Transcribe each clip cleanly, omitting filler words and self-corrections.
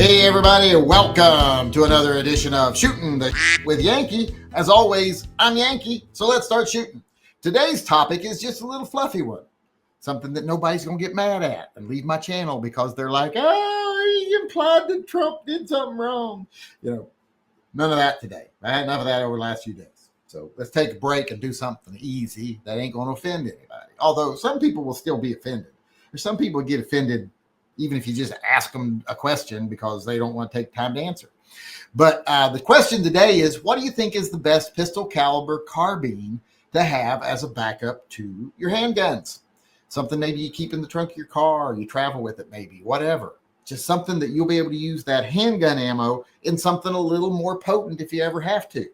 Hey everybody, welcome to another edition of Shooting the with Yankee. As always, I'm Yankee, so let's start shooting. Today's topic is just a little fluffy one. Something that nobody's going to get mad at and leave my channel because they're like, oh, he implied that Trump did something wrong. None of that today. I had enough of that over the last few days. So let's take a break and do something easy that ain't going to offend anybody. Although some people will still be offended. Or some people get offended even if you just ask them a question because they don't want to take time to answer. But the question today is, what do you think is the best pistol caliber carbine to have as a backup to your handguns? Something maybe you keep in the trunk of your car, or you travel with it maybe, whatever. Just something that you'll be able to use that handgun ammo in something a little more potent if you ever have to.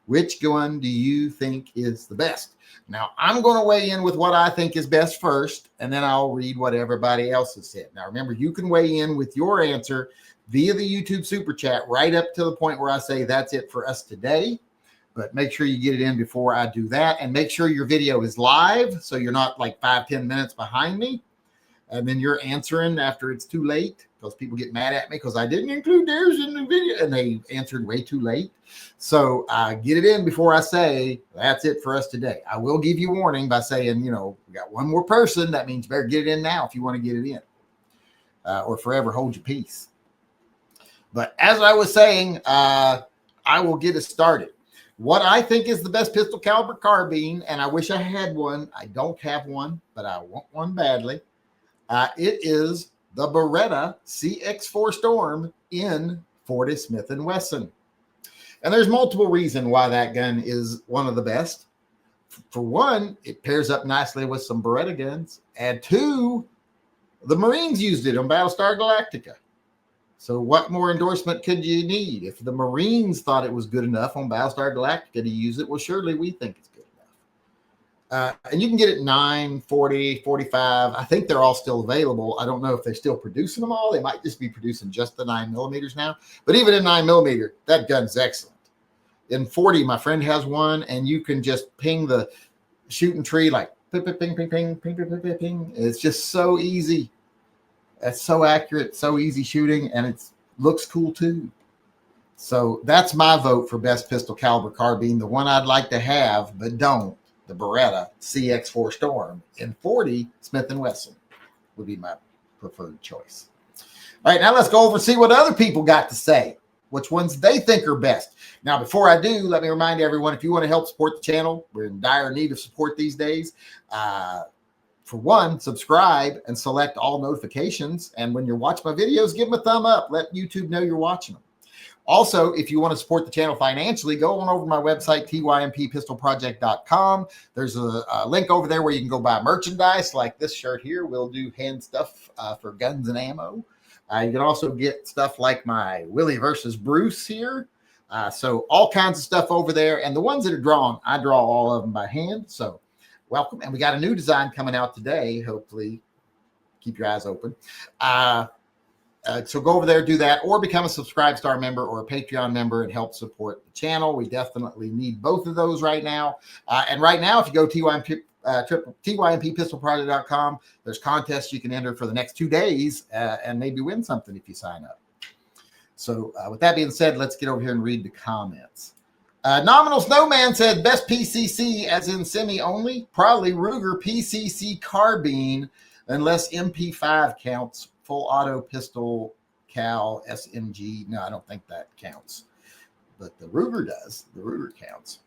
Which gun do you think is the best? Now, I'm going to weigh in with what I think is best first, and then I'll read what everybody else has said. Now, remember, you can weigh in with your answer via the YouTube Super Chat right up to the point where I say that's it for us today. But make sure you get it in before I do that, and make sure your video is live so you're not like 5-10 minutes behind me. And then you're answering after it's too late, because people get mad at me because I didn't include theirs in the video and they answered way too late. So get it in before I say that's it for us today. I will give you warning by saying, we got one more person. That means you better get it in now if you want to get it in, or forever hold your peace. But as I was saying, I will get us started. What I think is the best pistol caliber carbine, and I wish I had one. I don't have one, but I want one badly. It is the Beretta CX4 Storm in 40 Smith & Wesson. And there's multiple reasons why that gun is one of the best. For one, it pairs up nicely with some Beretta guns. And two, the Marines used it on Battlestar Galactica. So what more endorsement could you need? If the Marines thought it was good enough on Battlestar Galactica to use it, well, surely we think it's good enough. And you can get it 9, 40, 45. I think they're all still available. I don't know if they're still producing them all. They might just be producing just the 9mm now. But even in 9mm, that gun's excellent. In 40, my friend has one, and you can just ping the shooting tree like ping, ping, ping, ping, ping, ping, ping, ping, ping. It's just so easy. It's so accurate, so easy shooting, and it looks cool too. So that's my vote for best pistol caliber carbine. The one I'd like to have, but don't. The Beretta CX4 Storm in 40 Smith & Wesson would be my preferred choice. All right, now let's go over and see what other people got to say, which ones they think are best. Now, before I do, let me remind everyone, if you want to help support the channel, we're in dire need of support these days. For one, subscribe and select all notifications. And when you're watching my videos, give them a thumb up. Let YouTube know you're watching them. Also, if you want to support the channel financially, go on over to my website, TYMPpistolproject.com. There's a link over there where you can go buy merchandise like this shirt here. We'll do hand stuff for guns and ammo. You can also get stuff like my Willie versus Bruce here. So all kinds of stuff over there. And the ones that are drawn, I draw all of them by hand. So welcome. And we got a new design coming out today. Hopefully, keep your eyes open. So go over there, do that, or become a Subscribe Star member or a Patreon member and help support the channel. We definitely need both of those right now. And right now, if you go to TYMPpistolproject.com, there's contests you can enter for the next 2 days and maybe win something if you sign up. So with that being said, let's get over here and read the comments. Nominal Snowman said best PCC as in semi only, probably Ruger PCC carbine, unless MP5 counts. Full auto pistol cal SMG. No, I don't think that counts, but the Ruger does. The Ruger counts.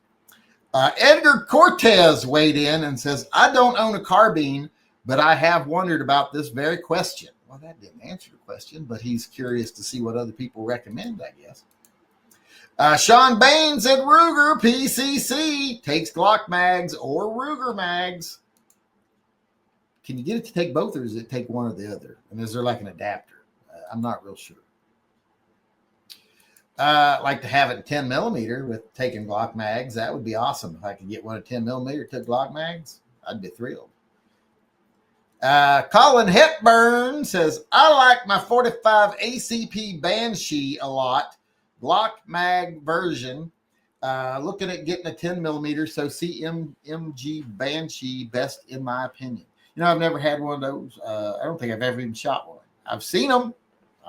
Edgar Cortez weighed in and says, I don't own a carbine, but I have wondered about this very question. Well, that didn't answer the question, but he's curious to see what other people recommend, I guess. Sean Bain said Ruger PCC takes Glock mags or Ruger mags. Can you get it to take both, or does it take one or the other? And is there like an adapter? I'm not real sure. I'd like to have it in 10mm with taking Glock mags. That would be awesome. If I could get one at 10mm took Glock mags, I'd be thrilled. Colin Hepburn says, I like my 45 ACP Banshee a lot. Glock mag version. Looking at getting a 10mm, so CMG Banshee best in my opinion. I've never had one of those. I don't think I've ever even shot one. I've seen them.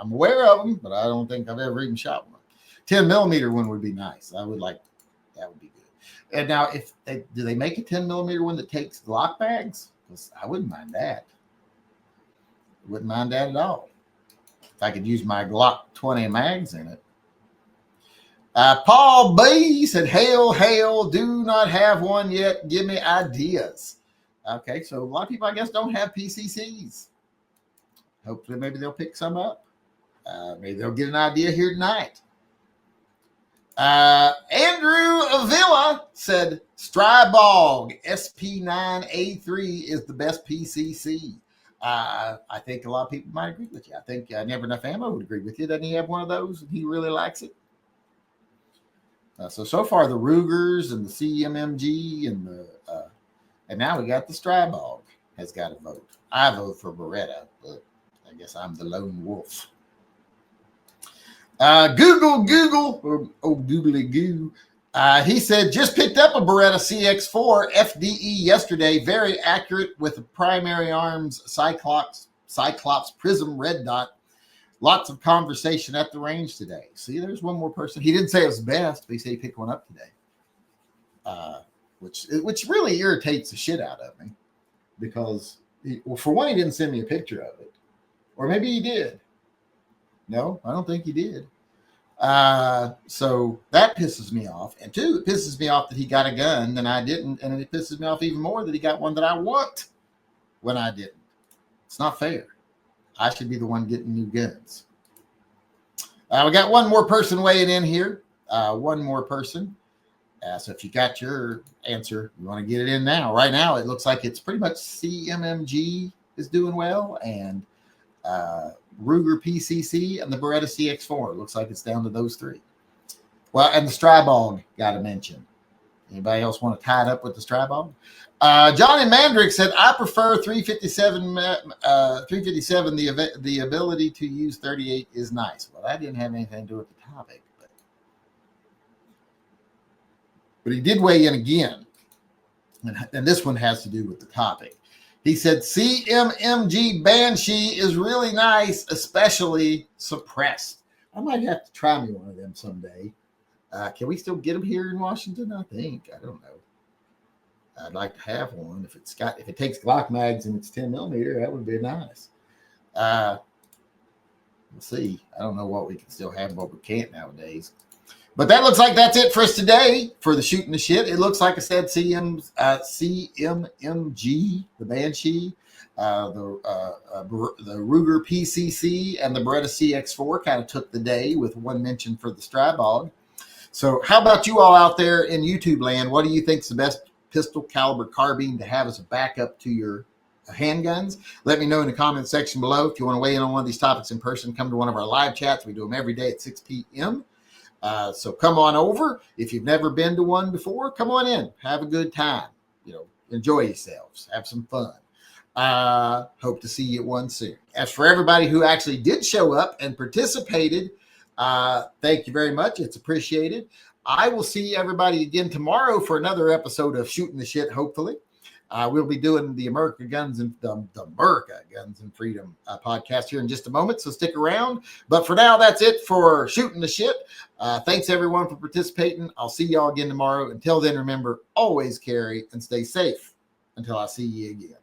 I'm aware of them, but I don't think I've ever even shot one. 10 millimeter one would be nice. I would like that. Would be good. And now, do they make a 10 millimeter one that takes Glock bags? Because I wouldn't mind that. Wouldn't mind that at all. If I could use my Glock 20 mags in it. Paul B said, hail, do not have one yet. Give me ideas. Okay, so a lot of people, I guess, don't have PCCs. Hopefully, maybe they'll pick some up. Maybe they'll get an idea here tonight. Andrew Avila said, Strybog SP9A3 is the best PCC. I think a lot of people might agree with you. I think Never Enough Ammo would agree with you. Doesn't he have one of those and he really likes it? So far the Rugers and the CMMG and now we got the Strybog has got a vote. I vote for Beretta, but I guess I'm the lone wolf. Google, or googly goo. He said, just picked up a Beretta CX4 FDE yesterday. Very accurate with the primary arms Cyclops Prism red dot. Lots of conversation at the range today. See, there's one more person. He didn't say it was best, but he said he picked one up today, which really irritates the shit out of me because, for one, he didn't send me a picture of it. Or maybe he did. No, I don't think he did. So that pisses me off. And two, it pisses me off that he got a gun and I didn't. And it pisses me off even more that he got one that I want when I didn't. It's not fair. I should be the one getting new guns. We got one more person weighing in here. One more person. So if you got your answer, you want to get it in now. Right now, it looks like it's pretty much CMMG is doing well. And Ruger PCC and the Beretta CX4. It looks like it's down to those three. Well, and the Strybog got to mention. Anybody else want to tie it up with the Strybog? Johnny Mandrick said, I prefer 357. 357, the ability to use 38 is nice. Well, that didn't have anything to do with the topic. But he did weigh in again. And this one has to do with the topic. He said, CMMG Banshee is really nice, especially suppressed. I might have to try me one of them someday. Can we still get them here in Washington? I think. I don't know. I'd like to have one. If it takes Glock mags and it's 10 millimeter, that would be nice. We'll see. I don't know what we can still have and what we can't nowadays. But that looks like that's it for us today for the Shooting the Shit. It looks like I said CMMG, the Banshee, the Ruger PCC, and the Beretta CX4 kind of took the day with one mention for the Strybog. So how about you all out there in YouTube land? What do you think is the best pistol caliber carbine to have as a backup to your handguns? Let me know in the comment section below. If you want to weigh in on one of these topics in person, come to one of our live chats. We do them every day at 6 p.m. So come on over. If you've never been to one before, come on in. Have a good time. Enjoy yourselves. Have some fun. Hope to see you at one soon. As for everybody who actually did show up and participated, thank you very much. It's appreciated. I will see everybody again tomorrow for another episode of Shooting the Shit, hopefully. We'll be doing the America Guns and Freedom podcast here in just a moment, so stick around. But for now, that's it for Shooting the Shit. Thanks, everyone, for participating. I'll see y'all again tomorrow. Until then, remember, always carry and stay safe until I see you again.